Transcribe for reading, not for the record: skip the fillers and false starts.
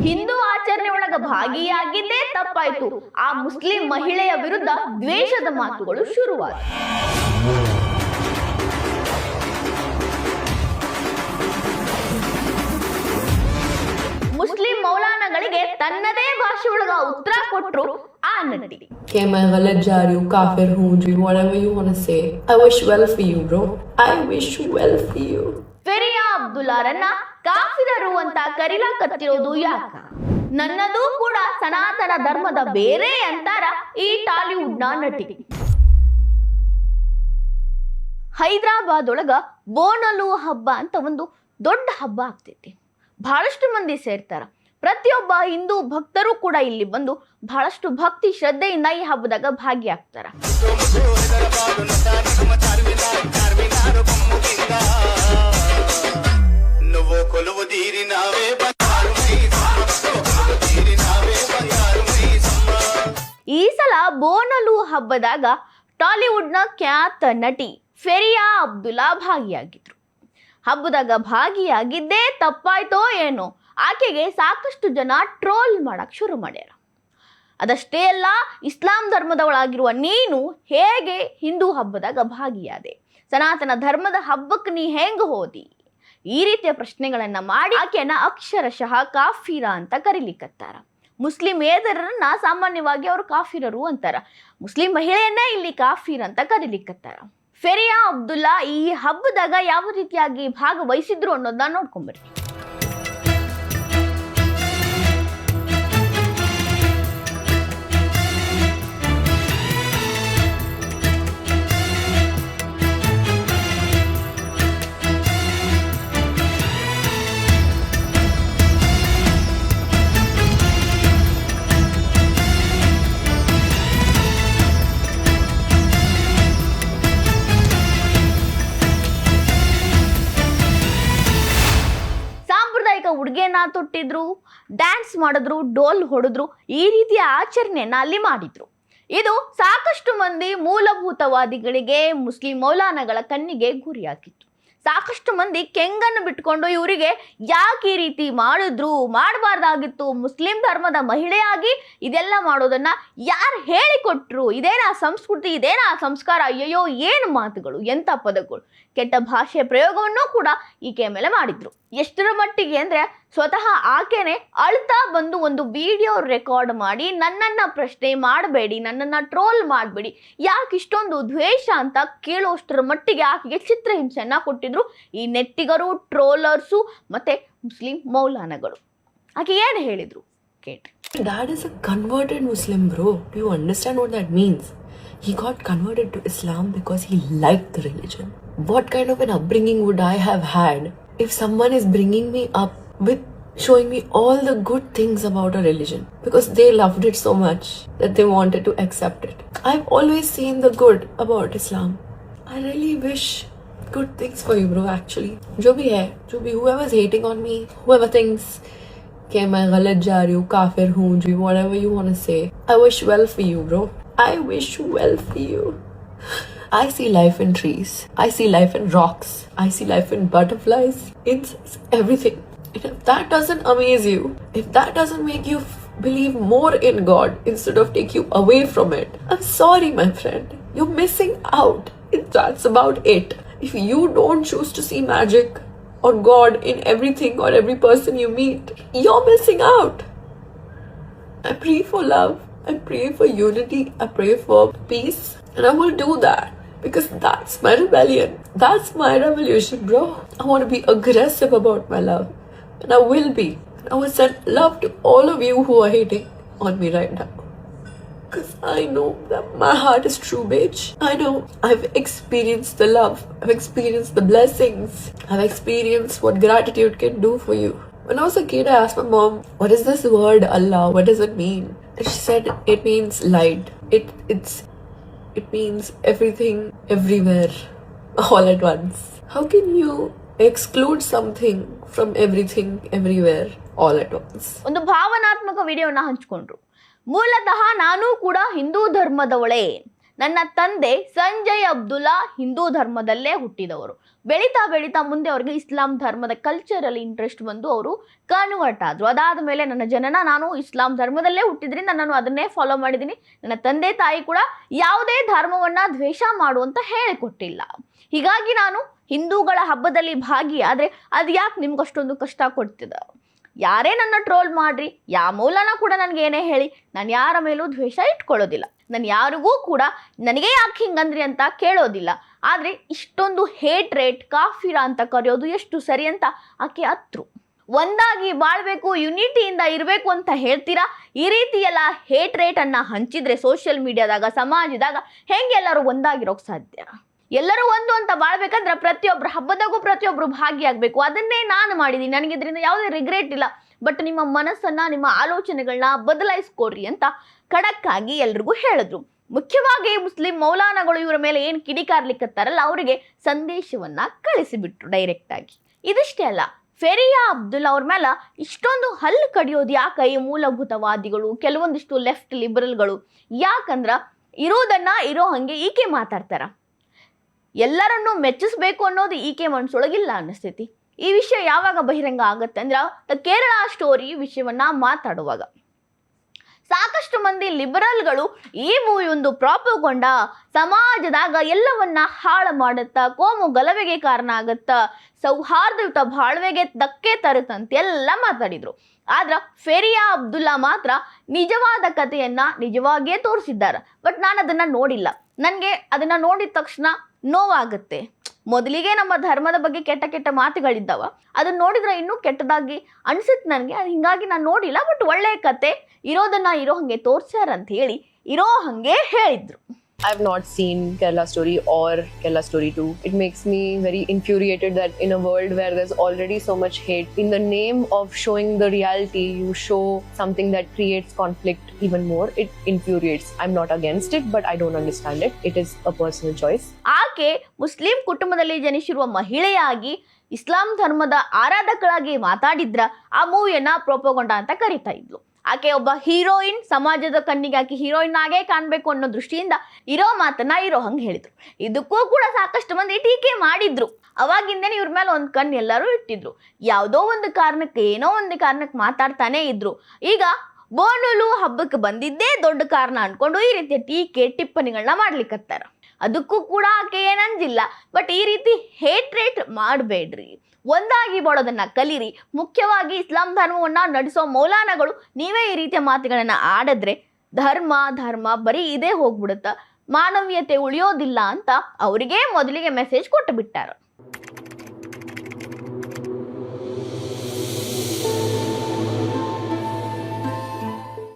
ಹಿಂದೂ ಆಚರಣೆ ಒಳಗ ಭಾಗಿಯಾಗಿದ್ದೇ ತಪ್ಪಾಯ್ತು. ಆ ಮುಸ್ಲಿಂ ಮಹಿಳೆಯ ವಿರುದ್ಧ ದ್ವೇಷದ ಮಾತುಗಳು ಶುರುವಾಯಿತು. ಮುಸ್ಲಿಂ ಮೌಲಾನಗಳಿಗೆ ತನ್ನದೇ ಭಾಷೆ ಒಳಗ ಉತ್ತರ ಕೊಟ್ರು ಆ ನಟಿ. Okay, मैं गलत जा रही हूँ, काफिर हूँ, whatever you want to say. I wish well for you, bro. I wish well for you. ಫೆರಿಯಾ ಅಬ್ದುಲ್ಲಾರನ್ನ ಕಾಫಿರರು ಅಂತ ಕರೀಲಾಕತ್ತಿರೋದು ಯಾಕ? ನನ್ನದು ಕೂಡ ಸನಾತನ ಧರ್ಮದ ಬೇರೆ ಅಂತಾರ ಈ ಟಾಲಿವುಡ್ ನ ನಟಿ. ಹೈದರಾಬಾದ್ ಒಳಗ ಬೋನಲು ಹಬ್ಬ ಅಂತ ಒಂದು ದೊಡ್ಡ ಹಬ್ಬ ಆಗ್ತೈತಿ. ಬಹಳಷ್ಟು ಮಂದಿ ಸೇರ್ತಾರ. ಪ್ರತಿಯೊಬ್ಬ ಹಿಂದೂ ಭಕ್ತರು ಕೂಡ ಇಲ್ಲಿ ಬಂದು ಬಹಳಷ್ಟು ಭಕ್ತಿ ಶ್ರದ್ಧೆಯಿಂದ ಈ ಹಬ್ಬದಾಗ ಭಾಗಿಯಾಗ್ತಾರ. ಈ ಸಲ ಬೋನಲು ಹಬ್ಬದಾಗ ಟಾಲಿವುಡ್ನ ಖ್ಯಾತ ನಟಿ ಫೆರಿಯಾ ಅಬ್ದುಲ್ಲಾ ಭಾಗಿಯಾಗಿದ್ರು. ಹಬ್ಬದಾಗ ಭಾಗಿಯಾಗಿದ್ದೇ ತಪ್ಪಾಯ್ತೋ ಏನೋ, ಆಕೆಗೆ ಸಾಕಷ್ಟು ಜನ ಟ್ರೋಲ್ ಮಾಡಕ್ ಶುರು ಮಾಡ್ಯಾರ. ಅದಷ್ಟೇ ಅಲ್ಲ, ಇಸ್ಲಾಂ ಧರ್ಮದವಳಾಗಿರುವ ನೀನು ಹೇಗೆ ಹಿಂದೂ ಹಬ್ಬದಾಗ ಭಾಗಿಯಾದೆ? ಸನಾತನ ಧರ್ಮದ ಹಬ್ಬಕ್ಕೆ ನೀ ಹೆಂಗ ಹೋದಿ? ಈ ರೀತಿಯ ಪ್ರಶ್ನೆಗಳನ್ನ ಮಾಡಿ ಆಕೆಯನ್ನ ಅಕ್ಷರಶಃ ಕಾಫಿರ ಅಂತ ಕರೀಲಿಕ್ಕತ್ತಾರ. ಮುಸ್ಲಿಂ ಏದರನ್ನ ಸಾಮಾನ್ಯವಾಗಿ ಅವರು ಕಾಫಿರರು ಅಂತಾರ. ಮುಸ್ಲಿಂ ಮಹಿಳೆಯನ್ನೇ ಇಲ್ಲಿ ಕಾಫಿರ್ ಅಂತ ಕರೀಲಿಕ್ಕತ್ತಾರ. ಫೆರಿಯಾ ಅಬ್ದುಲ್ಲಾ ಈ ಹಬ್ಬದಾಗ ಯಾವ ರೀತಿಯಾಗಿ ಭಾಗವಹಿಸಿದ್ರು ಅನ್ನೋದನ್ನ ನೋಡ್ಕೊಂಬರ್ರಿ. ಉಡುಗೆನ ತೊಟ್ಟಿದ್ರು, ಡ್ಯಾನ್ಸ್ ಮಾಡಿದ್ರು, ಡೋಲ್ ಹೊಡೆದ್ರು, ಈ ರೀತಿಯ ಆಚರಣೆಯನ್ನ ಅಲ್ಲಿ ಮಾಡಿದ್ರು. ಇದು ಸಾಕಷ್ಟು ಮಂದಿ ಮೂಲಭೂತವಾದಿಗಳಿಗೆ, ಮುಸ್ಲಿಂ ಮೌಲಾನಗಳ ಕಣ್ಣಿಗೆ ಗುರಿಯಾಗಿತ್ತು. ಸಾಕಷ್ಟು ಮಂದಿ ಕೆಂಗನ್ನು ಬಿಟ್ಕೊಂಡು ಇವರಿಗೆ ಯಾಕೆ ಈ ರೀತಿ ಮಾಡಿದ್ರು, ಮಾಡಬಾರ್ದಾಗಿತ್ತು, ಮುಸ್ಲಿಂ ಧರ್ಮದ ಮಹಿಳೆಯಾಗಿ ಇದೆಲ್ಲ ಮಾಡೋದನ್ನ ಯಾರು ಹೇಳಿಕೊಟ್ರು, ಇದೇನಾ ಸಂಸ್ಕೃತಿ, ಇದೇನಾ ಸಂಸ್ಕಾರ, ಅಯ್ಯಯ್ಯೋ ಏನು ಮಾತುಗಳು, ಎಂಥ ಪದಗಳು, ಕೆಟ್ಟ ಭಾಷೆ ಪ್ರಯೋಗವನ್ನು ಕೂಡ ಈಕೆ ಮೇಲೆ ಮಾಡಿದ್ರು. ಎಷ್ಟರ ಮಟ್ಟಿಗೆ ಅಂದ್ರೆ ಸ್ವತಃ ಆಕೆನೆ ಅಳ್ತಾ ಬಂದು ಒಂದು ವಿಡಿಯೋ ರೆಕಾರ್ಡ್ ಮಾಡಿ ನನ್ನನ್ನ ಪ್ರಶ್ನೆ ಮಾಡಬೇಡಿ, ನನ್ನನ್ನ ಟ್ರೋಲ್ ಮಾಡಬೇಡಿ, ಯಾಕೆ ಇಷ್ಟೊಂದು ದ್ವೇಷ ಅಂತ ಕೇಳುವಷ್ಟರ ಮಟ್ಟಿಗೆ ಆಕೆಗೆ ಚಿತ್ರಹಿಂಸೆಯನ್ನ ಕೊಟ್ಟಿದ್ರು ಈ ನೆಟ್ಟಿಗರು, ಟ್ರೋಲರ್ಸು ಮತ್ತೆ ಮುಸ್ಲಿಂ ಮೌಲಾನಗಳು. ಆಕೆ ಏನು ಹೇಳಿದ್ರು ಕೇಳಿ. Dad is a converted Muslim, bro. Do you understand what that means? He got converted to Islam because he liked the religion. What kind of an upbringing would I have had if someone is bringing me up with showing me all the good things about a religion because they loved it so much that they wanted to accept it? I've always seen the good about Islam. I really wish good things for you, bro, actually. जो भी है, whoever's hating on me, whoever thinks कि मैं गलत जा रही हूँ, काफिर हूँ, whatever you want to say, I wish well for you, bro. I wish well for you. I see life in trees. I see life in rocks. I see life in butterflies, insects, everything. And if that doesn't amaze you, if that doesn't make you believe more in God instead of take you away from it, I'm sorry, my friend. You're missing out. That's about it. If you don't choose to see magic or God in everything or every person you meet, you're missing out. I pray for love. I pray for unity. I pray for peace. And I will do that. Because that's my rebellion. That's my revolution, bro. I want to be aggressive about my love. And I will be. And I will send love to all of you who are hating on me right now. Because I know that my heart is true, bitch. I know. I've experienced the love. I've experienced the blessings. I've experienced what gratitude can do for you. When I was a kid, I asked my mom, what is this word Allah? What does it mean? And she said, it means light. It means everything, everywhere, all at once. How can you exclude something from everything, everywhere, all at once? ಒಂದು ಭಾವನಾತ್ಮಕ ವಿಡಿಯೋನ ಹಂಚಿಕೊಂಡ್ರು. ಮೂಲತಃ ನಾನು ಕೂಡ ಹಿಂದೂ ಧರ್ಮದವಳೇ, ನನ್ನ ತಂದೆ ಸಂಜಯ್ ಅಬ್ದುಲ್ಲಾ ಹಿಂದೂ ಧರ್ಮದಲ್ಲೇ ಹುಟ್ಟಿದವರು. ಬೆಳೀತಾ ಬೆಳೀತಾ ಮುಂದೆ ಅವ್ರಿಗೆ ಇಸ್ಲಾಂ ಧರ್ಮದ ಕಲ್ಚರಲ್ಲಿ ಇಂಟ್ರೆಸ್ಟ್ ಬಂದು ಅವರು ಕನ್ವರ್ಟ್ ಆದರು. ಅದಾದ ಮೇಲೆ ನನ್ನ ಜನನ ನಾನು ಇಸ್ಲಾಂ ಧರ್ಮದಲ್ಲೇ ಹುಟ್ಟಿದ್ರಿಂದ ನಾನು ಅದನ್ನೇ ಫಾಲೋ ಮಾಡಿದ್ದೀನಿ. ನನ್ನ ತಂದೆ ತಾಯಿ ಕೂಡ ಯಾವುದೇ ಧರ್ಮವನ್ನು ದ್ವೇಷ ಮಾಡುವಂತ ಹೇಳಿಕೊಟ್ಟಿಲ್ಲ. ಹೀಗಾಗಿ ನಾನು ಹಿಂದೂಗಳ ಹಬ್ಬದಲ್ಲಿ ಭಾಗಿಯಾದರೆ ಅದು ಯಾಕೆ ನಿಮ್ಗಷ್ಟೊಂದು ಕಷ್ಟ ಕೊಡ್ತಿದೆ? ಯಾರೇ ನನ್ನ ಟ್ರೋಲ್ ಮಾಡ್ರಿ, ಯಾವ ಮೂಲನ ಕೂಡ ನನಗೆ ಏನೇ ಹೇಳಿ, ನಾನು ಯಾರ ಮೇಲೂ ದ್ವೇಷ ಇಟ್ಕೊಳ್ಳೋದಿಲ್ಲ. ನಾನು ಯಾರಿಗೂ ಕೂಡ ನನಗೆ ಯಾಕೆ ಹಿಂಗಂದ್ರಿ ಅಂತ ಕೇಳೋದಿಲ್ಲ. ಆದರೆ ಇಷ್ಟೊಂದು ಹೇಟ್ ರೇಟ್ ಕಾಫಿರಾ ಅಂತ ಕರೆಯೋದು ಎಷ್ಟು ಸರಿ ಅಂತ ಆಕೆ ಅತ್ರು. ಒಂದಾಗಿ ಬಾಳ್ಬೇಕು, ಯುನಿಟಿಯಿಂದ ಇರಬೇಕು ಅಂತ ಹೇಳ್ತೀರಾ. ಈ ರೀತಿ ಎಲ್ಲ ಹೇಟ್ ರೇಟನ್ನು ಹಂಚಿದ್ರೆ ಸೋಷಿಯಲ್ ಮೀಡಿಯಾದಾಗ, ಸಮಾಜದಾಗ ಹೆಂಗೆ ಎಲ್ಲರೂ ಒಂದಾಗಿರೋಕೆ ಸಾಧ್ಯ? ಎಲ್ಲರೂ ಒಂದು ಅಂತ ಬಾಳ್ಬೇಕಂದ್ರೆ ಪ್ರತಿಯೊಬ್ಬರು ಹಬ್ಬದಾಗೂ ಪ್ರತಿಯೊಬ್ಬರು ಭಾಗಿಯಾಗಬೇಕು. ಅದನ್ನೇ ನಾನು ಮಾಡಿದ್ದೀನಿ, ನನಗೆ ಇದರಿಂದ ಯಾವುದೇ ರಿಗ್ರೆಟ್ ಇಲ್ಲ. ಬಟ್ ನಿಮ್ಮ ಮನಸ್ಸನ್ನ, ನಿಮ್ಮ ಆಲೋಚನೆಗಳನ್ನ ಬದಲಾಯಿಸ್ಕೊಡ್ರಿ ಅಂತ ಖಡಕ್ ಆಗಿ ಎಲ್ರಿಗೂ ಹೇಳಿದ್ರು. ಮುಖ್ಯವಾಗಿ ಮುಸ್ಲಿಂ ಮೌಲಾನಗಳು ಇವರ ಮೇಲೆ ಏನು ಕಿಡಿಕಾರ್ಲಿಕ್ಕತ್ತಾರಲ್ಲ, ಅವರಿಗೆ ಸಂದೇಶವನ್ನ ಕಳಿಸಿಬಿಟ್ರು ಡೈರೆಕ್ಟ್ ಆಗಿ. ಇದಿಷ್ಟೇ ಅಲ್ಲ, ಫೆರಿಯಾ ಅಬ್ದುಲ್ಲಾ ಅವ್ರ ಮೇಲೆ ಇಷ್ಟೊಂದು ಹಲ್ಲು ಕಡಿಯೋದು ಯಾಕೆ ಈ ಮೂಲಭೂತವಾದಿಗಳು, ಕೆಲವೊಂದಿಷ್ಟು ಲೆಫ್ಟ್ ಲಿಬರಲ್ಗಳು? ಯಾಕಂದ್ರ ಇರೋದನ್ನ ಇರೋ ಹಂಗೆ ಈಕೆ ಮಾತಾಡ್ತಾರ. ಎಲ್ಲರನ್ನೂ ಮೆಚ್ಚಿಸ್ಬೇಕು ಅನ್ನೋದು ಈಕೆ ಮನಸ್ಸೊಳಗಿಲ್ಲ ಅನ್ನಿಸ್ತೈತಿ. ಈ ವಿಷಯ ಯಾವಾಗ ಬಹಿರಂಗ ಆಗತ್ತೆ ಅಂದ್ರೆ ದ ಕೇರಳ ಸ್ಟೋರಿ ವಿಷಯವನ್ನ ಮಾತಾಡುವಾಗ ಸಾಕಷ್ಟು ಮಂದಿ ಲಿಬರಲ್ಗಳು ಈ ಮೂವಿ ಒಂದು ಪ್ರಾಪಗೊಂಡ ಸಮಾಜದಾಗ ಎಲ್ಲವನ್ನ ಹಾಳು ಮಾಡುತ್ತಾ, ಕೋಮು ಗಲಭೆಗೆ ಕಾರಣ ಆಗತ್ತಾ, ಸೌಹಾರ್ದಯುತ ಬಾಳ್ವೆಗೆ ಧಕ್ಕೆ ತರುತ್ತಂತೆ ಎಲ್ಲ ಮಾತಾಡಿದ್ರು. ಆದ್ರ ಫೆರಿಯಾ ಅಬ್ದುಲ್ಲಾ ಮಾತ್ರ ನಿಜವಾದ ಕಥೆಯನ್ನ ನಿಜವಾಗಿಯೇ ತೋರಿಸಿದ್ದಾರೆ. ಬಟ್ ನಾನು ಅದನ್ನ ನೋಡಿಲ್ಲ. ನನಗೆ ಅದನ್ನ ನೋಡಿದ ತಕ್ಷಣ ನೋವಾಗುತ್ತೆ. ಮೊದಲಿಗೆ ನಮ್ಮ ಧರ್ಮದ ಬಗ್ಗೆ ಕೆಟ್ಟ ಕೆಟ್ಟ ಮಾತುಗಳಿದ್ದಾವ, ಅದನ್ನ ನೋಡಿದ್ರೆ ಇನ್ನೂ ಕೆಟ್ಟದಾಗಿ ಅನ್ಸುತ್ತೆ ನನಗೆ. ಅದು ಹಿಂಗಾಗಿ ನಾನು ನೋಡಿಲ್ಲ. ಬಟ್ ಒಳ್ಳೆ ಕತೆ, ಇರೋದನ್ನ ಇರೋ ಹಂಗೆ ತೋರ್ಸ್ಯಾರ ಅಂತ ಹೇಳಿ ಇರೋ ಹಂಗೆ ಹೇಳಿದ್ರು. I've not seen Kerala Story or Kerala Story 2. It makes me very infuriated that in a world where there's already so much hate, in the name of showing the reality, you show something that creates conflict even more. It infuriates. I'm not against it, but I don't understand it. It is a personal choice. ಆಕೆ Muslim ಕುಟುಂಬದಲ್ಲಿ ಜನಿಸಿರುವ ಮಹಿಳೆಯಾಗಿ ಇಸ್ಲಾಂ ಧರ್ಮದ ಆರಾಧಕಳಾಗಿ ಮಾತಾಡಿದ್ರ ಆ ಮೂವಿಯನ್ನ ಪ್ರೋಪಗೊಂಡ ಅಂತ ಕರಿತಾ ಇದ್ಲು. ಆಕೆ ಒಬ್ಬ heroine, ಸಮಾಜದ ಕಣ್ಣಿಗೆ ಆಕೆ ಹೀರೋಯಿನ್ ಆಗೇ ಕಾಣಬೇಕು ಅನ್ನೋ ದೃಷ್ಟಿಯಿಂದ ಇರೋ ಮಾತನ್ನ ಇರೋ ಹಂಗೆ ಹೇಳಿದ್ರು. ಇದಕ್ಕೂ ಕೂಡ ಸಾಕಷ್ಟು ಮಂದಿ ಟೀಕೆ ಮಾಡಿದ್ರು. ಅವಾಗಿಂದನೇ ಇವ್ರ ಮೇಲೆ ಒಂದು ಕಣ್ಣು ಎಲ್ಲರೂ ಇಟ್ಟಿದ್ರು. ಯಾವುದೋ ಒಂದು ಕಾರಣಕ್ಕೆ, ಏನೋ ಒಂದು ಕಾರಣಕ್ಕೆ ಮಾತಾಡ್ತಾನೆ ಇದ್ರು. ಈಗ ಬೋನೂಲು ಹಬ್ಬಕ್ಕೆ ಬಂದಿದ್ದೇ ದೊಡ್ಡ ಕಾರಣ ಅನ್ಕೊಂಡು ಈ ರೀತಿಯ ಟೀಕೆ ಟಿಪ್ಪಣಿಗಳನ್ನ ಮಾಡ್ಲಿಕ್ಕತ್ತಾರ. ಅದಕ್ಕೂ ಕೂಡ ಆಕೆ ಏನಂಜಿಲ್ಲ. ಬಟ್ ಈ ರೀತಿ ಹೇಟ್ ರೇಟ್ ಮಾಡಬೇಡ್ರಿ, ಒಂದಾಗಿ ಬಾಳೋದನ್ನ ಕಲೀರಿ. ಮುಖ್ಯವಾಗಿ ಇಸ್ಲಾಂ ಧರ್ಮವನ್ನ ನಡೆಸೋ ಮೌಲಾನಗಳು ನೀವೇ ಈ ರೀತಿಯ ಮಾತುಗಳನ್ನ ಆಡಿದ್ರೆ ಧರ್ಮ ಬರೀ ಇದೇ ಹೋಗ್ಬಿಡುತ್ತ, ಮಾನವೀಯತೆ ಉಳಿಯೋದಿಲ್ಲ ಅಂತ ಅವರಿಗೆ ಮೊದಲಿಗೆ ಮೆಸೇಜ್ ಕೊಟ್ಟು ಬಿಟ್ಟಾರ.